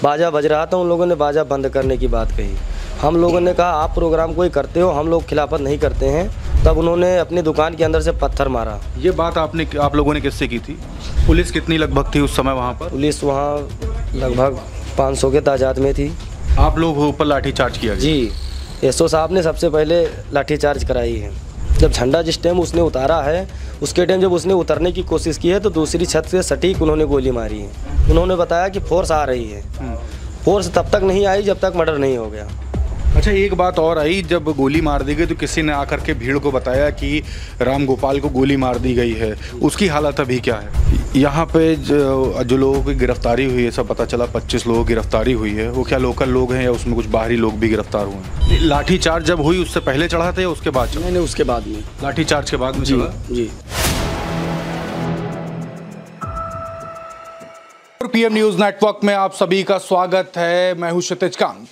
बाजा बज रहा था, उन लोगों ने बाजा बंद करने की बात कही। हम लोगों ने कहा आप प्रोग्राम कोई करते हो, हम लोग खिलाफत नहीं करते हैं। तब उन्होंने अपनी दुकान के अंदर से पत्थर मारा। ये बात आप लोगों ने किससे की थी? पुलिस कितनी लगभग थी उस समय वहाँ पर? पुलिस वहाँ लगभग 500 के तादाद में थी। आप लोग ऊपर लाठीचार्ज किया गया? जी, एसओ साहब ने सबसे पहले लाठीचार्ज कराई है। जब झंडा जिस टाइम उसने उतारा है, उसके टाइम जब उसने उतरने की कोशिश की है तो दूसरी छत से सटीक उन्होंने गोली मारी है। उन्होंने बताया कि फोर्स आ रही है। फोर्स तब तक नहीं आई जब तक मर्डर नहीं हो गया। अच्छा, एक बात और आई, जब गोली मार दी गई तो किसी ने आकर के भीड़ को बताया कि राम गोपाल को गोली मार दी गई है। उसकी हालत अभी क्या है? यहाँ पे जो लोगों की गिरफ्तारी हुई है, सब पता चला 25 लोगों की गिरफ्तारी हुई है। वो क्या लोकल लोग हैं या उसमें कुछ बाहरी लोग भी गिरफ्तार हुए हैं? लाठीचार्ज जब हुई उससे पहले चढ़ा था या उसके बाद चढ़ा? नहीं, उसके बाद में। लाठीचार्ज के बाद में चढ़ा? जी। पीएम न्यूज नेटवर्क में आप सभी का स्वागत है। मैं हूं क्षितिज कांत।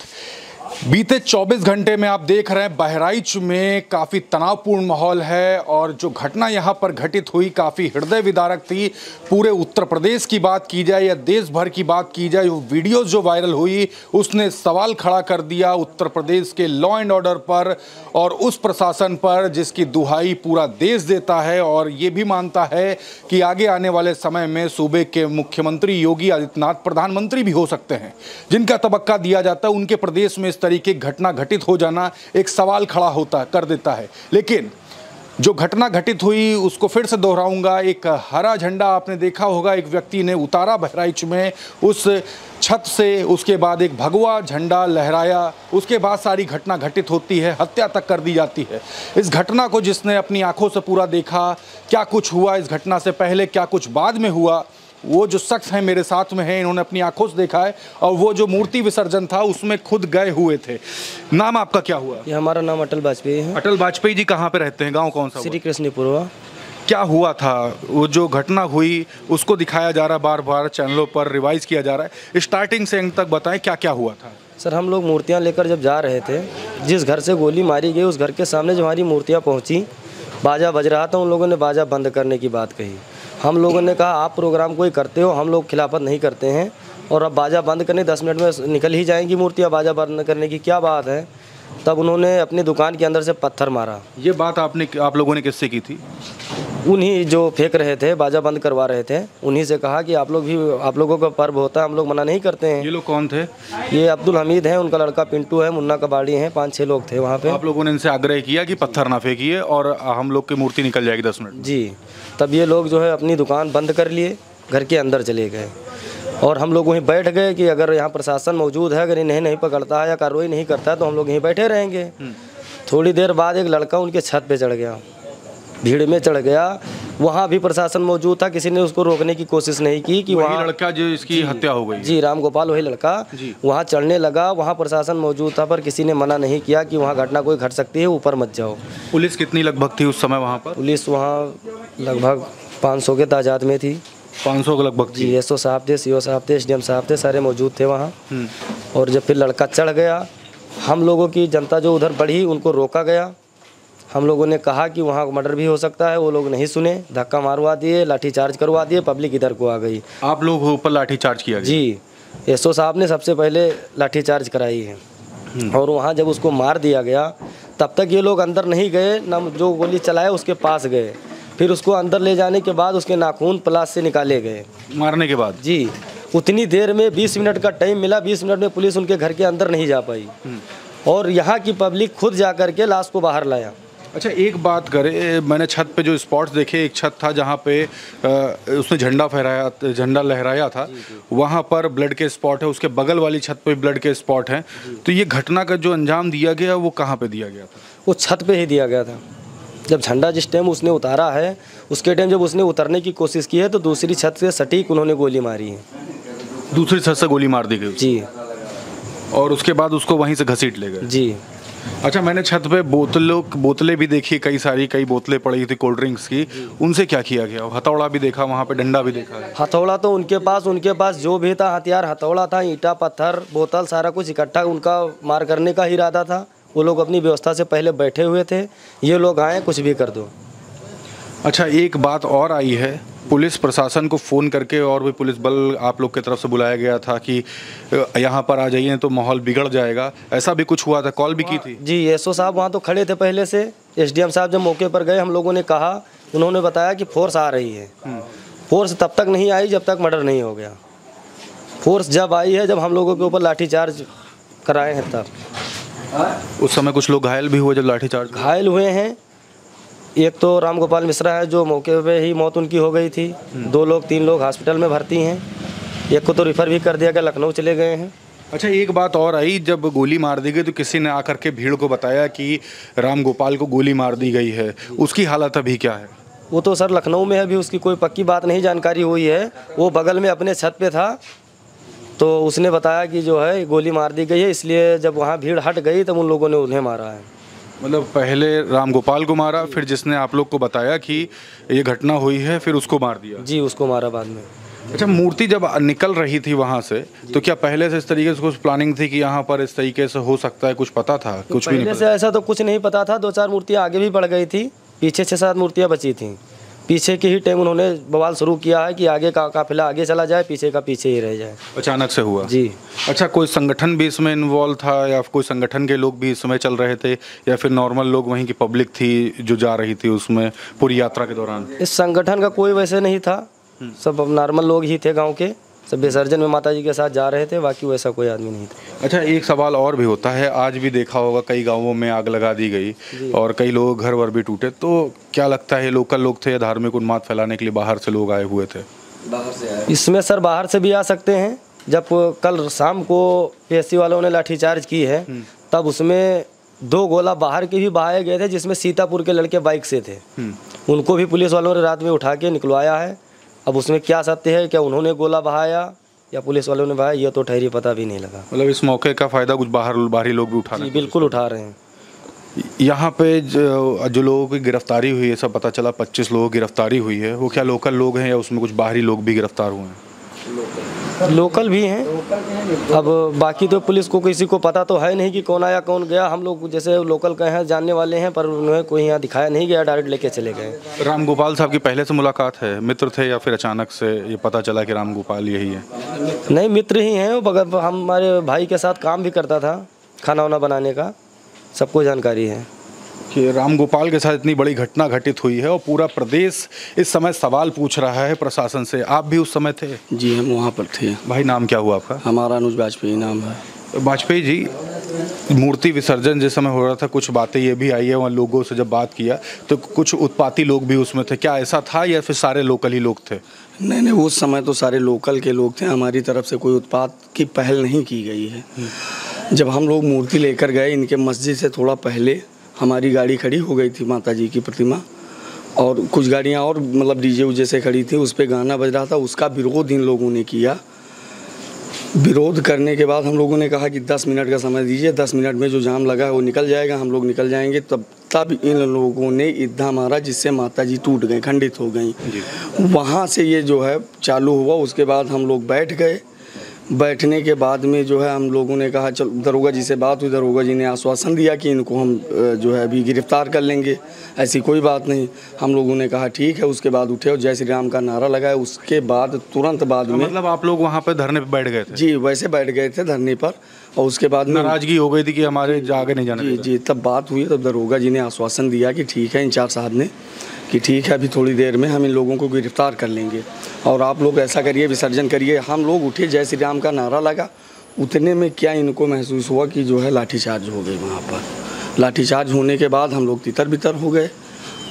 बीते 24 घंटे में आप देख रहे हैं बहराइच में काफ़ी तनावपूर्ण माहौल है और जो घटना यहां पर घटित हुई काफ़ी हृदय विदारक थी। पूरे उत्तर प्रदेश की बात की जाए या देश भर की बात की जाए, वो वीडियोस जो वायरल हुई उसने सवाल खड़ा कर दिया उत्तर प्रदेश के लॉ एंड ऑर्डर पर और उस प्रशासन पर जिसकी दुहाई पूरा देश देता है और ये भी मानता है कि आगे आने वाले समय में सूबे के मुख्यमंत्री योगी आदित्यनाथ प्रधानमंत्री भी हो सकते हैं। जिनका तबक्का दिया जाता है उनके प्रदेश में तरीके घटना घटित हो जाना एक सवाल खड़ा होता कर देता है। लेकिन जो घटना घटित हुई उसको फिर से दोहराऊंगा। एक हरा झंडा आपने देखा होगा, एक व्यक्ति ने उतारा बहराइच में उस छत से, उसके बाद एक भगवा झंडा लहराया, उसके बाद सारी घटना घटित होती है, हत्या तक कर दी जाती है। इस घटना को जिसने अपनी आंखों से पूरा देखा, क्या कुछ हुआ इस घटना से पहले, क्या कुछ बाद में हुआ, वो जो शख्स हैं मेरे साथ में हैं, इन्होंने अपनी आंखों से देखा है और वो जो मूर्ति विसर्जन था उसमें खुद गए हुए थे। नाम आपका क्या हुआ? ये हमारा नाम अटल वाजपेयी है। अटल वाजपेयी जी कहाँ पे रहते हैं? गांव कौन सा? श्री कृष्णपुरवा। क्या हुआ था? वो जो घटना हुई उसको दिखाया जा रहा है, बार बार चैनलों पर रिवाइज किया जा रहा है। स्टार्टिंग से एंड तक बताएं क्या क्या हुआ था। सर, हम लोग मूर्तियाँ लेकर जब जा रहे थे, जिस घर से गोली मारी गई उस घर के सामने जब हमारी मूर्तियाँ पहुँची, बाजा बज रहा था, उन लोगों ने बाजा बंद करने की बात कही। हम लोगों ने कहा आप प्रोग्राम कोई करते हो, हम लोग खिलाफत नहीं करते हैं और अब बाजा बंद करने 10 मिनट में निकल ही जाएंगी मूर्तियाँ, बाजा बंद करने की क्या बात है। तब उन्होंने अपनी दुकान के अंदर से पत्थर मारा। ये बात आप लोगों ने किससे की थी? उन्हीं जो फेंक रहे थे, बाजा बंद करवा रहे थे, उन्हीं से कहा कि आप लोगों का पर्व होता है, हम लोग मना नहीं करते हैं। ये लोग कौन थे? ये अब्दुल हमीद हैं, उनका लड़का पिंटू है, मुन्ना कबाड़ी हैं, 5-6 लोग थे वहाँ पे। आप लोगों ने इनसे आग्रह किया कि पत्थर ना फेंकिए और हम लोग की मूर्ति निकल जाएगी 10 मिनट? जी। तब ये लोग जो है अपनी दुकान बंद कर लिए, घर के अंदर चले गए और हम लोग वहीं बैठ गए कि अगर यहाँ प्रशासन मौजूद है, अगर इन्हें नहीं पकड़ता है या कार्रवाई नहीं करता है तो हम लोग यहीं बैठे रहेंगे। थोड़ी देर बाद एक लड़का उनके छत पे चढ़ गया, भीड़ में चढ़ गया। वहाँ भी प्रशासन मौजूद था, किसी ने उसको रोकने की कोशिश नहीं की कि वहाँ लड़का जो इसकी हत्या हो गई। जी, राम गोपाल वही लड़का वहाँ चढ़ने लगा। वहाँ प्रशासन मौजूद था पर किसी ने मना नहीं किया कि वहाँ घटना कोई घट सकती है, ऊपर मत जाओ। पुलिस कितनी लगभग थी उस समय वहाँ पर? पुलिस वहाँ लगभग 500 के तादाद में थी। 500 के लगभग थी। जी, एसओ साहब थे, सीओ साहब थे, एसडीएम साहब थे, सारे मौजूद थे वहाँ। और जब फिर लड़का चढ़ गया, हम लोगों की जनता जो उधर बढ़ी उनको रोका गया। हम लोगों ने कहा कि वहाँ मर्डर भी हो सकता है, वो लोग नहीं सुने, धक्का मारवा दिए, लाठीचार्ज करवा दिए, पब्लिक इधर को आ गई। आप लोग ऊपर लाठीचार्ज किया? जी, एसओ साहब ने सबसे पहले लाठीचार्ज कराई है और वहाँ जब उसको मार दिया गया तब तक ये लोग अंदर नहीं गए, ना जो गोली चलाया उसके पास गए। फिर उसको अंदर ले जाने के बाद उसके नाखून प्लास से निकाले गए मारने के बाद। जी, उतनी देर में 20 मिनट का टाइम मिला, 20 मिनट में पुलिस उनके घर के अंदर नहीं जा पाई और यहाँ की पब्लिक खुद जा करके लाश को बाहर लाया। अच्छा, एक बात करें, मैंने छत पे जो स्पॉट्स देखे, एक छत था जहाँ पे उसने झंडा लहराया था, वहाँ पर ब्लड के स्पॉट है, उसके बगल वाली छत पे ब्लड के स्पॉट हैं। तो ये घटना का जो अंजाम दिया गया वो कहाँ पे दिया गया था? वो छत पे ही दिया गया था। जब झंडा जिस टाइम उसने उतारा है, उसके टाइम जब उसने उतरने की कोशिश की है तो दूसरी छत से सटीक उन्होंने गोली मारी है। दूसरी छत से गोली मार दी गई? जी। और उसके बाद उसको वहीं से घसीट ले गए? जी। अच्छा, मैंने छत पे बोतलें भी देखी, कई बोतलें पड़ी थी कोल्ड ड्रिंक्स की, उनसे क्या किया गया? हथौड़ा भी देखा वहाँ पे, डंडा भी देखा है? हथौड़ा तो उनके पास जो भी था हथियार, हथौड़ा था, ईंटा, पत्थर, बोतल, सारा कुछ इकट्ठा उनका मार करने का इरादा था। वो लोग अपनी व्यवस्था से पहले बैठे हुए थे, ये लोग आए कुछ भी कर दो। अच्छा, एक बात और आई है, पुलिस प्रशासन को फ़ोन करके और भी पुलिस बल आप लोग की तरफ से बुलाया गया था कि यहाँ पर आ जाइए तो माहौल बिगड़ जाएगा, ऐसा भी कुछ हुआ था? कॉल भी की थी? जी, एसओ साहब वहाँ तो खड़े थे पहले से। एसडीएम साहब जब मौके पर गए, हम लोगों ने कहा, उन्होंने बताया कि फोर्स आ रही है। फोर्स तब तक नहीं आई जब तक मर्डर नहीं हो गया। फोर्स जब आई है, जब हम लोगों के ऊपर लाठीचार्ज कराए हैं तब। उस समय कुछ लोग घायल भी हुए जब लाठीचार्ज? घायल हुए हैं। एक तो राम गोपाल मिश्रा है जो मौके पे ही मौत उनकी हो गई थी। 2-3 लोग हॉस्पिटल में भर्ती हैं। एक को तो रिफ़र भी कर दिया गया, लखनऊ चले गए हैं। अच्छा, एक बात और आई, जब गोली मार दी गई तो किसी ने आकर के भीड़ को बताया कि राम गोपाल को गोली मार दी गई है, उसकी हालत अभी क्या है? वो तो सर लखनऊ में है, अभी उसकी कोई पक्की बात नहीं जानकारी हुई है। वो बगल में अपने छत पे था, तो उसने बताया कि जो है गोली मार दी गई है, इसलिए जब वहाँ भीड़ हट गई तब उन लोगों ने उन्हें मारा है। मतलब पहले राम गोपाल को मारा, फिर जिसने आप लोग को बताया कि ये घटना हुई है फिर उसको मार दिया? जी, उसको मारा बाद में। अच्छा, मूर्ति जब निकल रही थी वहाँ से तो क्या पहले से इस तरीके से कुछ प्लानिंग थी कि यहाँ पर इस तरीके से हो सकता है, कुछ पता था? कुछ भी नहीं पहले से ऐसा तो कुछ नहीं पता था। 2-4 मूर्तियाँ आगे भी बढ़ गई थी, पीछे 6-7 मूर्तियाँ बची थीं। पीछे के ही टाइम उन्होंने बवाल शुरू किया है कि आगे का काफिला आगे चला जाए, पीछे का पीछे ही रह जाए। अचानक से हुआ? जी। अच्छा, कोई संगठन भी इसमें इन्वॉल्व था या कोई संगठन के लोग भी इसमें चल रहे थे या फिर नॉर्मल लोग वहीं की पब्लिक थी जो जा रही थी उसमें पूरी यात्रा के दौरान? इस संगठन का कोई वैसे नहीं था, सब नॉर्मल लोग ही थे गांव के, सब विसर्जन में माताजी के साथ जा रहे थे, बाकी वैसा कोई आदमी नहीं था। अच्छा, एक सवाल और भी होता है, आज भी देखा होगा कई गांवों में आग लगा दी गई और कई लोगों के घर वर भी टूटे, तो क्या लगता है लोकल लोग थे या धार्मिक उन्माद फैलाने के लिए बाहर से लोग आए हुए थे? बाहर से आए। इसमें सर बाहर से भी आ सकते हैं। जब कल शाम को पीएससी वालों ने लाठीचार्ज की है तब उसमें 2 गोला बाहर के भी बहाए गए थे, जिसमें सीतापुर के लड़के बाइक से थे। उनको भी पुलिस वालों ने रात में उठा के निकलवाया है। अब उसमें क्या सत्य है, क्या उन्होंने गोला बहाया या पुलिस वालों ने बहाया, ये तो ठहरी पता भी नहीं लगा। मतलब इस मौके का फ़ायदा कुछ बाहरी लोग भी उठा रहे हैं? बिल्कुल उठा रहे हैं। यहाँ पे जो लोगों की गिरफ्तारी हुई है, सब पता चला 25 लोगों की गिरफ्तारी हुई है, वो क्या लोकल लोग हैं या उसमें कुछ बाहरी लोग भी गिरफ्तार हुए हैं? लोकल भी हैं। अब बाकी तो पुलिस को किसी को पता तो है नहीं कि कौन आया कौन गया। हम लोग जैसे लोकल के हैं, जानने वाले हैं, पर उन्हें कोई यहाँ दिखाया नहीं गया, डायरेक्ट लेके चले गए। राम गोपाल साहब की पहले से मुलाकात है, मित्र थे या फिर अचानक से ये पता चला कि राम गोपाल यही है? नहीं, मित्र ही हैं। वो हमारे भाई के साथ काम भी करता था, खाना वाना बनाने का, सबको जानकारी है कि राम गोपाल के साथ इतनी बड़ी घटना घटित हुई है और पूरा प्रदेश इस समय सवाल पूछ रहा है प्रशासन से। आप भी उस समय थे? जी, हम वहाँ पर थे। भाई, नाम क्या हुआ आपका? हमारा अनुज वाजपेयी नाम है। वाजपेयी जी, मूर्ति विसर्जन जिस समय हो रहा था, कुछ बातें ये भी आई है, वहाँ लोगों से जब बात किया तो कुछ उत्पाती लोग भी उसमें थे, क्या ऐसा था या फिर सारे लोकल ही लोग थे? नहीं, उस समय तो सारे लोकल के लोग थे। हमारी तरफ से कोई उत्पात की पहल नहीं की गई है। जब हम लोग मूर्ति लेकर गए, इनके मस्जिद से थोड़ा पहले हमारी गाड़ी खड़ी हो गई थी, माता जी की प्रतिमा, और कुछ गाड़ियाँ और मतलब डीजे उजे से खड़ी थी, उस पर गाना बज रहा था। उसका विरोध इन लोगों ने किया। विरोध करने के बाद हम लोगों ने कहा कि 10 मिनट का समय दीजिए, 10 मिनट में जो जाम लगा है वो निकल जाएगा, हम लोग निकल जाएंगे। तब इन लोगों ने इद्दा मारा जिससे माता जी टूट गई, खंडित हो गई। वहाँ से ये जो है चालू हुआ। उसके बाद हम लोग बैठ गए। बैठने के बाद में जो है हम लोगों ने कहा, चल, दरोगा जी से बात हुई। दरोगा जी ने आश्वासन दिया कि इनको हम जो है अभी गिरफ्तार कर लेंगे, ऐसी कोई बात नहीं। हम लोगों ने कहा ठीक है। उसके बाद उठे और जय श्री राम का नारा लगाया। उसके बाद तुरंत बाद में, मतलब आप लोग वहाँ पे धरने पे बैठ गए थे? जी, वैसे बैठ गए थे धरने पर। और उसके बाद में नाराजगी हो गई थी कि हमारे आगे नहीं जाने जी जी, तब बात हुई। तब दरोगा जी ने आश्वासन दिया कि ठीक है, इंचार्ज साहब ने, कि ठीक है, अभी थोड़ी देर में हम इन लोगों को गिरफ्तार कर लेंगे और आप लोग ऐसा करिए, विसर्जन करिए। हम लोग उठे, जय श्री राम का नारा लगा। उतने में क्या इनको महसूस हुआ कि जो है लाठीचार्ज हो गई। वहाँ पर लाठीचार्ज होने के बाद हम लोग तितर बितर हो गए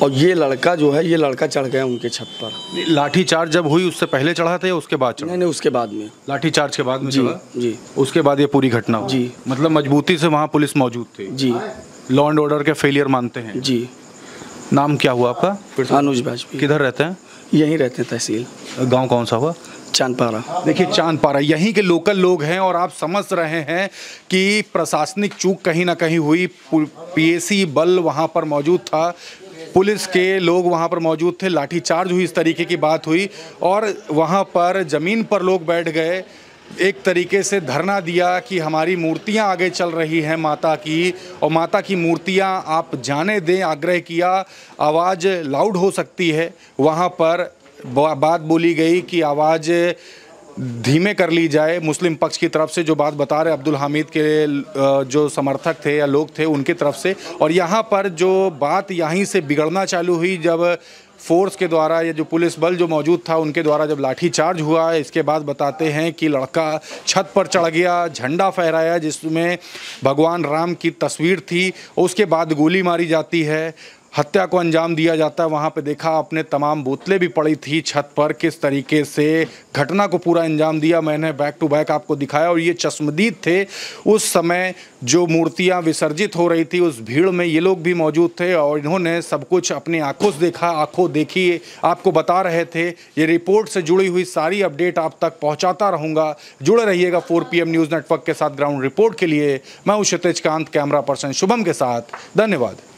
और ये लड़का जो है, ये लड़का चढ़ गया उनके छत पर। लाठीचार्ज जब हुई उससे पहले चढ़ा था या उसके बाद चढ़ा? नहीं, उसके बाद में। लाठीचार्ज के बाद में जी चढ़ा? जी। उसके बाद ये पूरी घटना हुई? जी। मतलब मजबूती से वहाँ पुलिस मौजूद थी? जी। लॉ एंड ऑर्डर के फेलियर मानते हैं? जी। नाम क्या हुआ आपका? अनुज वाजपेयी। किधर रहते हैं? यहीं रहते हैं, तहसील। गांव कौन सा हुआ? चांदपारा। देखिए, चांदपारा यहीं के लोकल लोग हैं और आप समझ रहे हैं कि प्रशासनिक चूक कहीं ना कहीं हुई। पीएसी बल वहाँ पर मौजूद था, पुलिस के लोग वहाँ पर मौजूद थे, लाठीचार्ज हुई, इस तरीके की बात हुई और वहाँ पर ज़मीन पर लोग बैठ गए, एक तरीके से धरना दिया कि हमारी मूर्तियां आगे चल रही हैं माता की, और माता की मूर्तियां आप जाने दें, आग्रह किया। आवाज़ लाउड हो सकती है। वहाँ पर बात बोली गई कि आवाज़ धीमे कर ली जाए मुस्लिम पक्ष की तरफ से, जो बात बता रहे अब्दुल हामिद के जो समर्थक थे या लोग थे उनकी तरफ से। और यहाँ पर जो बात यहीं से बिगड़ना चालू हुई जब फोर्स के द्वारा या जो पुलिस बल जो मौजूद था उनके द्वारा जब लाठीचार्ज हुआ। इसके बाद बताते हैं कि लड़का छत पर चढ़ गया, झंडा फहराया जिसमें भगवान राम की तस्वीर थी, उसके बाद गोली मारी जाती है, हत्या को अंजाम दिया जाता है। वहाँ पे देखा आपने तमाम बोतलें भी पड़ी थी छत पर, किस तरीके से घटना को पूरा अंजाम दिया मैंने बैक टू बैक आपको दिखाया। और ये चश्मदीद थे उस समय जो मूर्तियाँ विसर्जित हो रही थी, उस भीड़ में ये लोग भी मौजूद थे और इन्होंने सब कुछ अपनी आंखों से देखा, आंखों देखी आपको बता रहे थे। ये रिपोर्ट से जुड़ी हुई सारी अपडेट आप तक पहुँचाता रहूँगा। जुड़े रहिएगा 4 PM न्यूज़ नेटवर्क के साथ। ग्राउंड रिपोर्ट के लिए मैं हूँ क्षितिज कांत, कैमरा पर्सन शुभम के साथ। धन्यवाद।